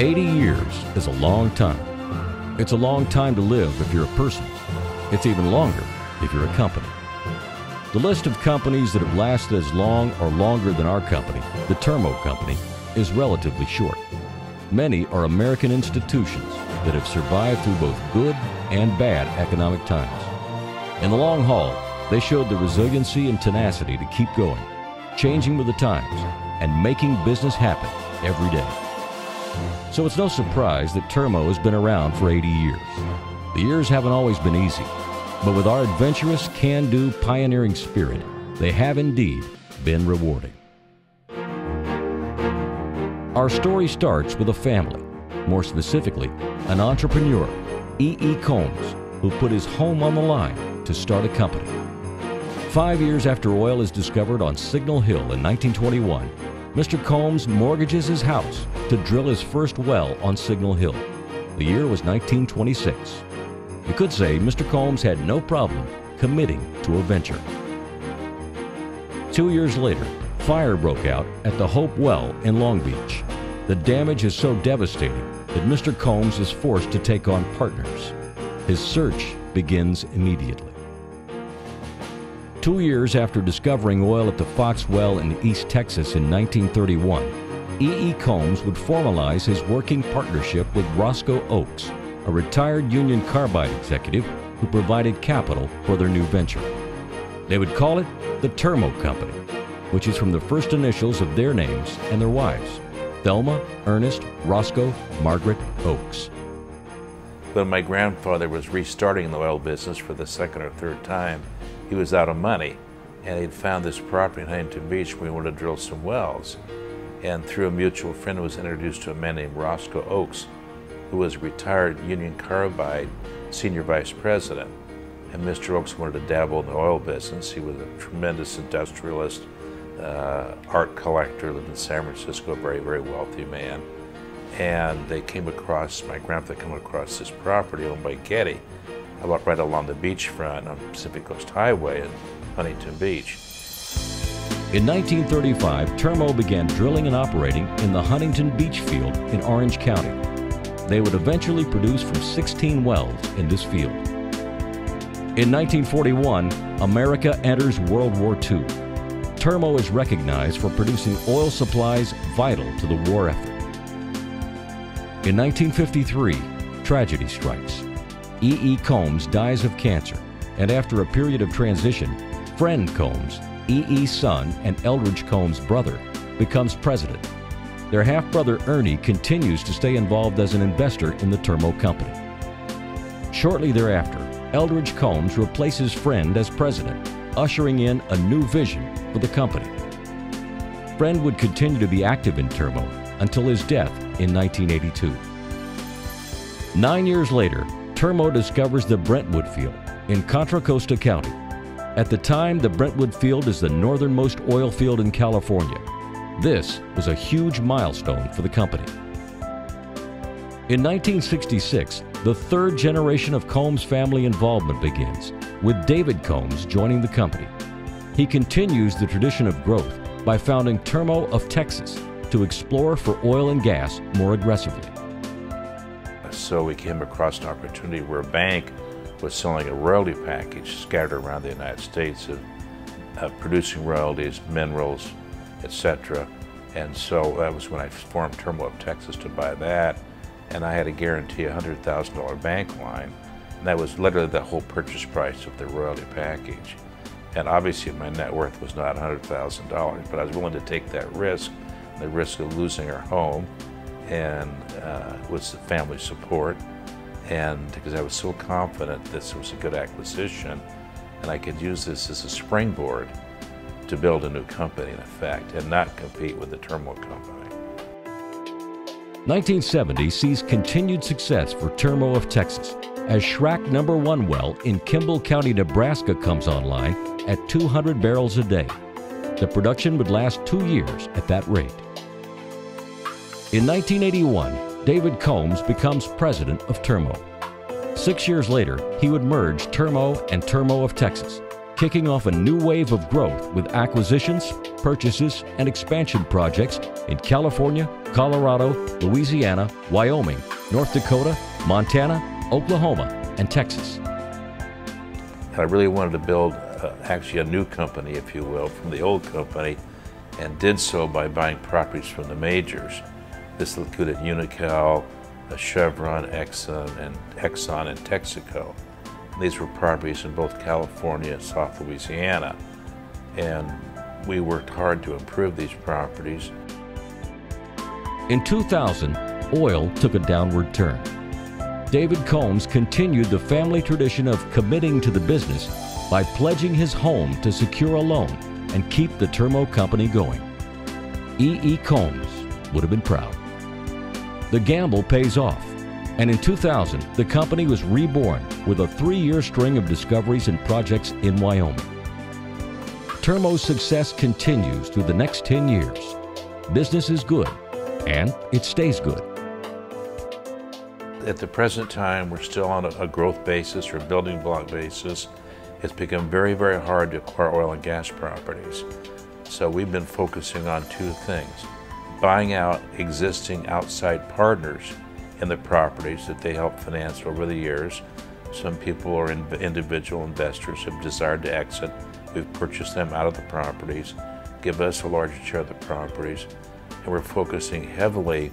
80 years is a long time. It's a long time to live if you're a person. It's even longer if you're a company. The list of companies that have lasted as long or longer than our company, the Termo Company, is relatively short. Many are American institutions that have survived through both good and bad economic times. In the long haul, they showed the resiliency and tenacity to keep going, changing with the times, and making business happen every day. So it's no surprise that Termo has been around for 80 years. The years haven't always been easy, but with our adventurous, can-do, pioneering spirit, they have indeed been rewarding. Our story starts with a family, more specifically, an entrepreneur, E.E. Combs, who put his home on the line to start a company. 5 years after oil is discovered on Signal Hill in 1921, Mr. Combs mortgages his house to drill his first well on Signal Hill. The year was 1926. You could say Mr. Combs had no problem committing to a venture. 2 years later, fire broke out at the Hope Well in Long Beach. The damage is so devastating that Mr. Combs is forced to take on partners. His search begins immediately. 2 years after discovering oil at the Fox Well in East Texas in 1931, E.E. Combs would formalize his working partnership with Roscoe Oakes, a retired Union Carbide executive who provided capital for their new venture. They would call it the Termo Company, which is from the first initials of their names and their wives, Thelma, Ernest, Roscoe, Margaret Oakes. When my grandfather was restarting the oil business for the second or third time, he was out of money, and he'd found this property in Huntington Beach where he wanted to drill some wells. And through a mutual friend, was introduced to a man named Roscoe Oakes, who was a retired Union Carbide senior vice president. And Mr. Oakes wanted to dabble in the oil business. He was a tremendous industrialist, art collector, lived in San Francisco, a very, very wealthy man. And they came across, my grandfather came across this property owned by Getty, about right along the beachfront on Pacific Coast Highway in Huntington Beach. In 1935, Termo began drilling and operating in the Huntington Beach field in Orange County. They would eventually produce from 16 wells in this field. In 1941, America enters World War II. Termo is recognized for producing oil supplies vital to the war effort. In 1953, tragedy strikes. E.E. Combs dies of cancer, and after a period of transition, Friend Combs, E.E.'s son and Eldridge Combs' brother, becomes president. Their half-brother Ernie continues to stay involved as an investor in the Termo Company. Shortly thereafter, Eldridge Combs replaces Friend as president, ushering in a new vision for the company. Friend would continue to be active in Termo until his death in 1982. 9 years later, Termo discovers the Brentwood Field in Contra Costa County. At the time, the Brentwood Field is the northernmost oil field in California. This was a huge milestone for the company. In 1966, the third generation of Combs family involvement begins, with David Combs joining the company. He continues the tradition of growth by founding Termo of Texas to explore for oil and gas more aggressively. So we came across an opportunity where a bank was selling a royalty package scattered around the United States of producing royalties, minerals, etc. And so that was when I formed Termo of Texas to buy that. And I had to guarantee a $100,000 bank line. And that was literally the whole purchase price of the royalty package. And obviously my net worth was not $100,000, but I was willing to take that risk, the risk of losing our home, and with the family support, and because I was so confident this was a good acquisition and I could use this as a springboard to build a new company in effect and not compete with the Termo Company. 1970 sees continued success for Termo of Texas as Schrack No. 1 well in Kimball County, Nebraska comes online at 200 barrels a day. The production would last 2 years at that rate. In 1981, David Combs becomes president of Termo. 6 years later, he would merge Termo and Termo of Texas. kicking off a new wave of growth with acquisitions, purchases, and expansion projects in California, Colorado, Louisiana, Wyoming, North Dakota, Montana, Oklahoma, and Texas. I really wanted to build actually a new company, if you will, from the old company, and did so by buying properties from the majors. This included Unocal, Chevron, Exxon, and Texaco. These were properties in both California and South Louisiana, and we worked hard to improve these properties. In 2000, oil took a downward turn. David Combs continued the family tradition of committing to the business by pledging his home to secure a loan and keep the Termo Company going. E. Combs would have been proud. The gamble pays off, and in 2000, the company was reborn with a 3-year string of discoveries and projects in Wyoming. Termo's success continues through the next 10 years. Business is good, and it stays good. At the present time, we're still on a growth basis or building block basis. It's become very, very hard to acquire oil and gas properties. So we've been focusing on 2 things: buying out existing outside partners in the properties that they help finance over the years. Some people are individual investors who have desired to exit. We've purchased them out of the properties, give us a larger share of the properties, and we're focusing heavily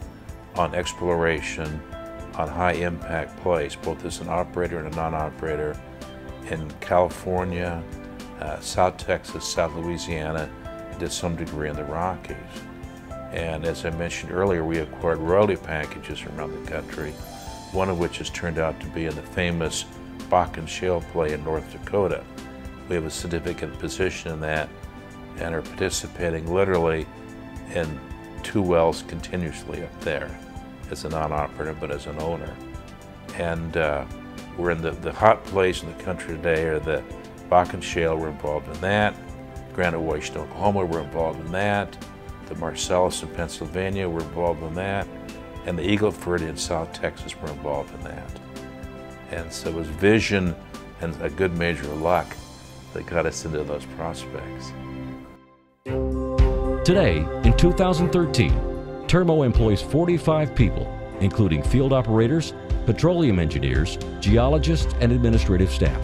on exploration on high impact plays, both as an operator and a non-operator in California, South Texas, South Louisiana, and to some degree in the Rockies. And as I mentioned earlier, we acquired royalty packages around the country, one of which has turned out to be in the famous Bakken Shale play in North Dakota. We have a significant position in that and are participating literally in 2 wells continuously up there as a non-operator, but as an owner. And we're in the hot plays in the country today are the Bakken Shale, we're involved in that. Granite Wash in Oklahoma, we're involved in that. The Marcellus in Pennsylvania, we're involved in that. And the Eagle Ford in South Texas, we're involved in that. And so it was vision and a good measure of luck that got us into those prospects. Today, in 2013, Termo employs 45 people, including field operators, petroleum engineers, geologists, and administrative staff.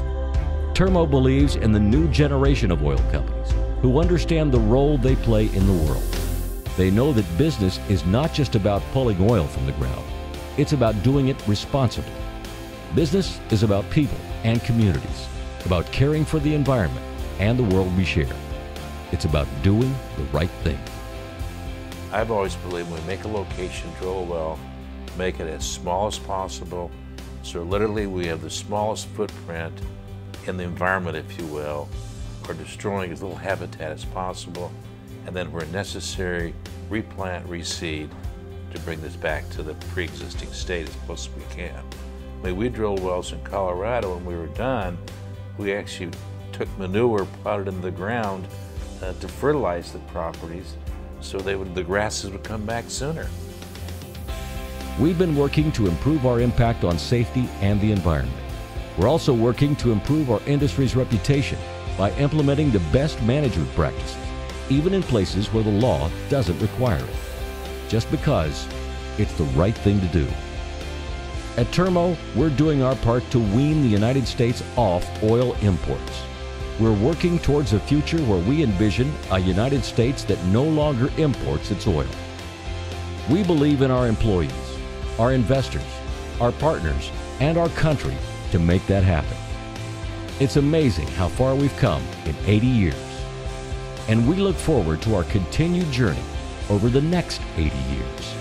Termo believes in the new generation of oil companies who understand the role they play in the world. They know that business is not just about pulling oil from the ground, it's about doing it responsibly. Business is about people and communities, about caring for the environment and the world we share. It's about doing the right thing. I've always believed when we make a location, drill a well, make it as small as possible. So literally we have the smallest footprint in the environment, if you will, or destroying as little habitat as possible. And then where necessary, replant, reseed to bring this back to the pre-existing state as close as we can. I mean, we drilled wells in Colorado. When we were done, we actually took manure, plowed it into the ground to fertilize the properties so the grasses would come back sooner. We've been working to improve our impact on safety and the environment. We're also working to improve our industry's reputation by implementing the best management practices, even in places where the law doesn't require it, just because it's the right thing to do. At Termo, we're doing our part to wean the United States off oil imports. We're working towards a future where we envision a United States that no longer imports its oil. We believe in our employees, our investors, our partners, and our country to make that happen. It's amazing how far we've come in 80 years. And we look forward to our continued journey over the next 80 years.